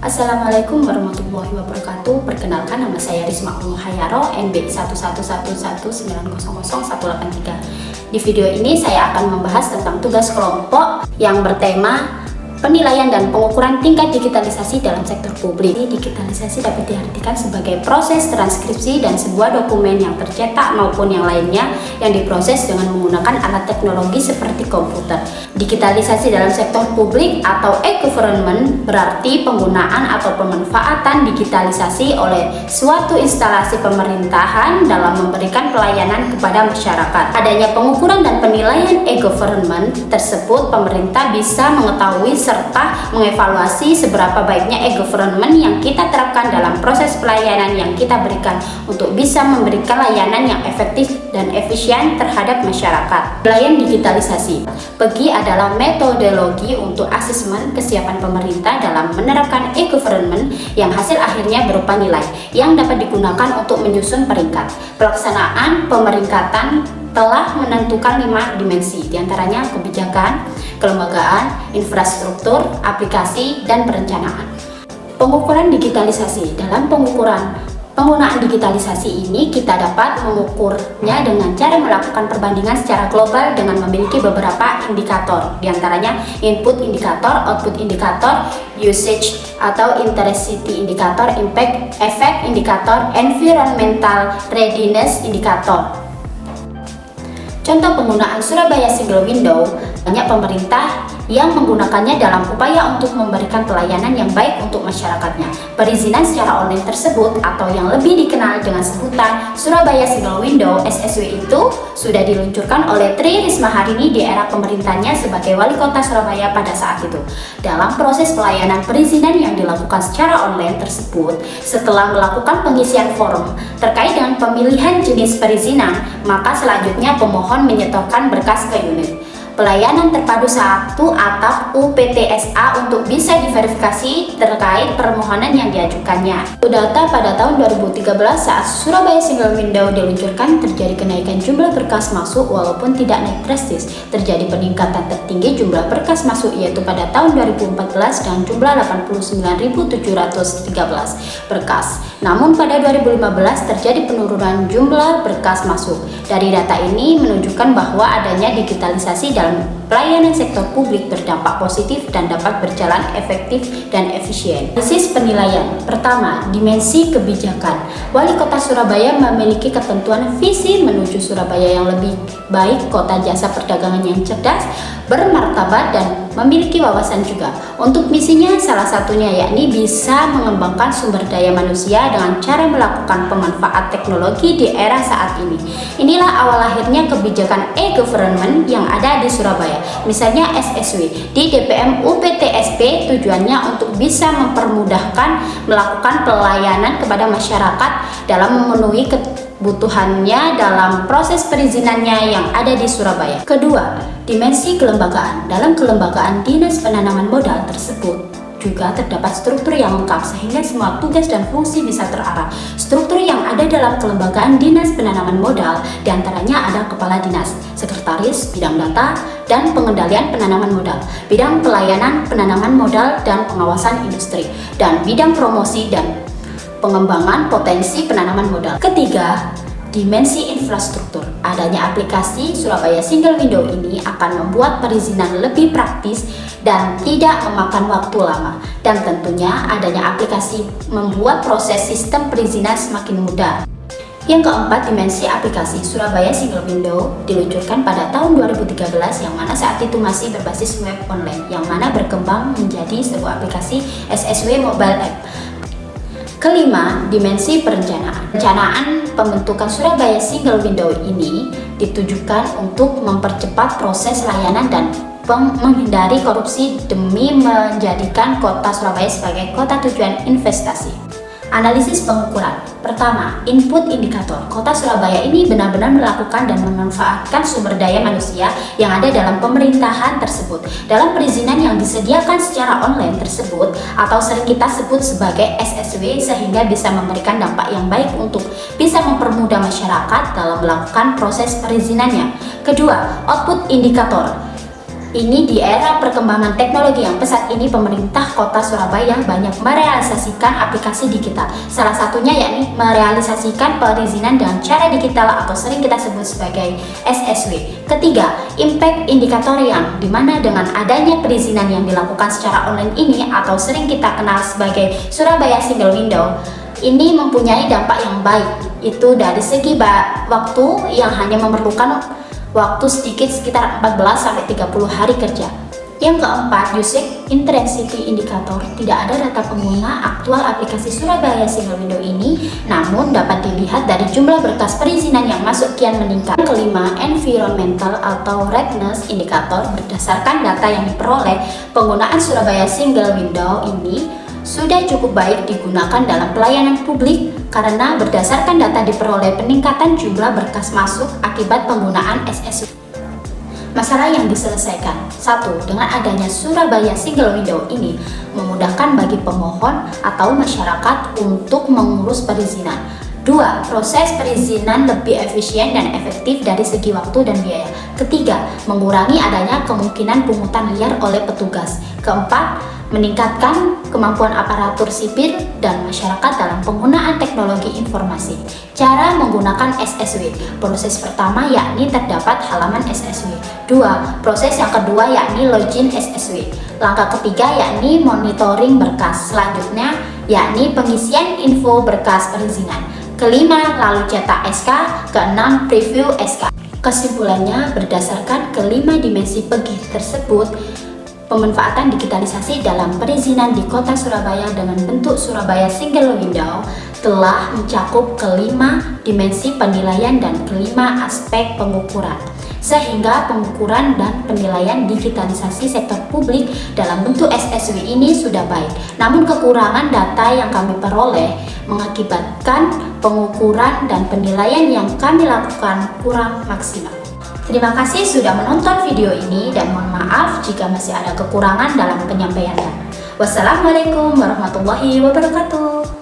Assalamualaikum warahmatullahi wabarakatuh. Perkenalkan, nama saya Risma Hayaro, NB 11111000183. Di video ini saya akan membahas tentang tugas kelompok yang bertema penilaian dan pengukuran tingkat digitalisasi dalam sektor publik. Digitalisasi dapat diartikan sebagai proses transkripsi dan sebuah dokumen yang tercetak maupun yang lainnya yang diproses dengan menggunakan alat teknologi seperti komputer. Digitalisasi dalam sektor publik atau e-government berarti penggunaan atau pemanfaatan digitalisasi oleh suatu instalasi pemerintahan dalam memberikan pelayanan kepada masyarakat. Adanya pengukuran dan penilaian e-government tersebut, pemerintah bisa mengetahui serta mengevaluasi seberapa baiknya e-government yang kita terapkan dalam proses pelayanan yang kita berikan untuk bisa memberikan layanan yang efektif dan efisien terhadap masyarakat. Pelayan digitalisasi PEGI adalah metodologi untuk asesmen kesiapan pemerintah dalam menerapkan e-government yang hasil akhirnya berupa nilai yang dapat digunakan untuk menyusun peringkat. Pelaksanaan pemeringkatan telah menentukan 5 dimensi, diantaranya kebijakan, kelembagaan, infrastruktur, aplikasi, dan perencanaan. Pengukuran digitalisasi. Dalam penggunaan digitalisasi ini kita dapat mengukurnya dengan cara melakukan perbandingan secara global dengan memiliki beberapa indikator, diantaranya input indikator, output indikator, usage atau intensity indikator, impact effect indikator, environmental readiness indikator. Contoh penggunaan Surabaya Single Window, banyak pemerintah yang menggunakannya dalam upaya untuk memberikan pelayanan yang baik untuk masyarakatnya. Perizinan secara online tersebut atau yang lebih dikenal dengan sebutan Surabaya Single Window (SSW) itu sudah diluncurkan oleh Tri Risma hari ini di era pemerintahannya sebagai Wali Kota Surabaya pada saat itu. Dalam proses pelayanan perizinan yang dilakukan secara online tersebut, setelah melakukan pengisian form terkait dengan pemilihan jenis perizinan, maka selanjutnya pemohon menyetorkan berkas ke unit Pelayanan Terpadu 1 atau UPTSA untuk bisa diverifikasi terkait permohonan yang diajukannya. Data pada tahun 2013 saat Surabaya Single Window diluncurkan, terjadi kenaikan jumlah berkas masuk walaupun tidak naik drastis. Terjadi peningkatan tertinggi jumlah berkas masuk yaitu pada tahun 2014 dengan jumlah 89.713 berkas. Namun pada 2015 terjadi penurunan jumlah berkas masuk. Dari data ini menunjukkan bahwa adanya digitalisasi dalam pelayanan sektor publik berdampak positif dan dapat berjalan efektif dan efisien. Analisis penilaian. Pertama, dimensi kebijakan. Wali Kota Surabaya memiliki ketentuan visi menuju Surabaya yang lebih baik, kota jasa perdagangan yang cerdas, bermartabat, dan memiliki wawasan juga. Untuk misinya salah satunya yakni bisa mengembangkan sumber daya manusia dengan cara melakukan pemanfaat teknologi di era saat ini. Inilah awal lahirnya kebijakan e-government yang ada di Surabaya. Misalnya SSW di DPM UPTSP, tujuannya untuk bisa mempermudahkan melakukan pelayanan kepada masyarakat dalam memenuhi kebutuhannya dalam proses perizinannya yang ada di Surabaya. Kedua, dimensi kelembagaan. Dalam kelembagaan Dinas Penanaman Modal tersebut juga terdapat struktur yang lengkap sehingga semua tugas dan fungsi bisa terarah. Struktur yang ada dalam kelembagaan Dinas Penanaman Modal diantaranya ada Kepala Dinas, Sekretaris, Bidang Data dan Pengendalian Penanaman Modal, Bidang Pelayanan Penanaman Modal dan Pengawasan Industri, dan Bidang Promosi dan Pengembangan Potensi Penanaman Modal. Ketiga, dimensi infrastruktur. Adanya aplikasi Surabaya Single Window ini akan membuat perizinan lebih praktis dan tidak memakan waktu lama. Dan tentunya adanya aplikasi membuat proses sistem perizinan semakin mudah. Yang keempat, dimensi aplikasi. Surabaya Single Window diluncurkan pada tahun 2013 yang mana saat itu masih berbasis web online, yang mana berkembang menjadi sebuah aplikasi SSW Mobile App. Kelima, dimensi perencanaan. Perencanaan pembentukan Surabaya Single Window ini ditujukan untuk mempercepat proses layanan dan menghindari korupsi demi menjadikan kota Surabaya sebagai kota tujuan investasi. Analisis pengukuran. Pertama, input indikator. Kota Surabaya ini benar-benar melakukan dan memanfaatkan sumber daya manusia yang ada dalam pemerintahan tersebut. Dalam perizinan yang disediakan secara online tersebut atau sering kita sebut sebagai SSW, sehingga bisa memberikan dampak yang baik untuk bisa mempermudah masyarakat dalam melakukan proses perizinannya. Kedua, output indikator. Ini di era perkembangan teknologi yang pesat ini, pemerintah Kota Surabaya banyak merealisasikan aplikasi digital. Salah satunya yakni merealisasikan perizinan dengan cara digital atau sering kita sebut sebagai SSW. Ketiga, impact indikator yang dimana dengan adanya perizinan yang dilakukan secara online ini atau sering kita kenal sebagai Surabaya Single Window, ini mempunyai dampak yang baik. Itu dari segi waktu yang hanya memerlukan waktu sedikit sekitar 14-30 hari kerja. Yang keempat, usage intensity indicator. Tidak ada data pengguna aktual aplikasi Surabaya Single Window ini, namun dapat dilihat dari jumlah berkas perizinan yang masuk kian meningkat. Yang kelima, environmental atau readiness indicator. Berdasarkan data yang diperoleh, penggunaan Surabaya Single Window ini sudah cukup baik digunakan dalam pelayanan publik karena berdasarkan data diperoleh peningkatan jumlah berkas masuk akibat penggunaan SSW. Masalah yang diselesaikan. 1. Dengan adanya Surabaya Single Window ini memudahkan bagi pemohon atau masyarakat untuk mengurus perizinan. 2. Proses perizinan lebih efisien dan efektif dari segi waktu dan biaya. Ketiga, mengurangi adanya kemungkinan pungutan liar oleh petugas. Keempat, meningkatkan kemampuan aparatur sipil dan masyarakat dalam penggunaan teknologi informasi. Cara menggunakan SSW. Proses pertama yakni terdapat halaman SSW. 2. Proses yang kedua yakni login SSW. Langkah ketiga yakni monitoring berkas. Selanjutnya yakni pengisian info berkas perizinan. Kelima, lalu cetak SK. Keenam, preview SK. Kesimpulannya, berdasarkan kelima dimensi PEGI tersebut, pemanfaatan digitalisasi dalam perizinan di Kota Surabaya dengan bentuk Surabaya Single Window telah mencakup kelima dimensi penilaian dan kelima aspek pengukuran, sehingga pengukuran dan penilaian digitalisasi sektor publik dalam bentuk SSW ini sudah baik. Namun kekurangan data yang kami peroleh mengakibatkan pengukuran dan penilaian yang kami lakukan kurang maksimal. Terima kasih sudah menonton video ini dan mohon maaf jika masih ada kekurangan dalam penyampaiannya. Wassalamualaikum warahmatullahi wabarakatuh.